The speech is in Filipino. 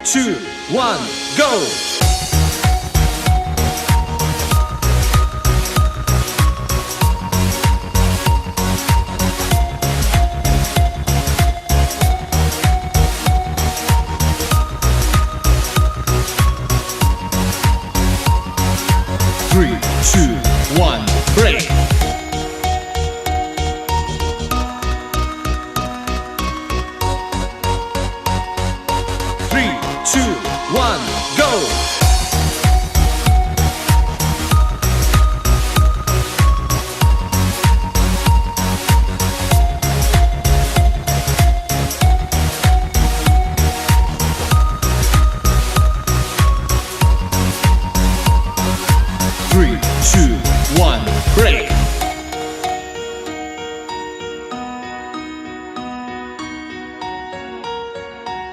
2, 1, go! 3, 2, 1, break! Three, two, one, go!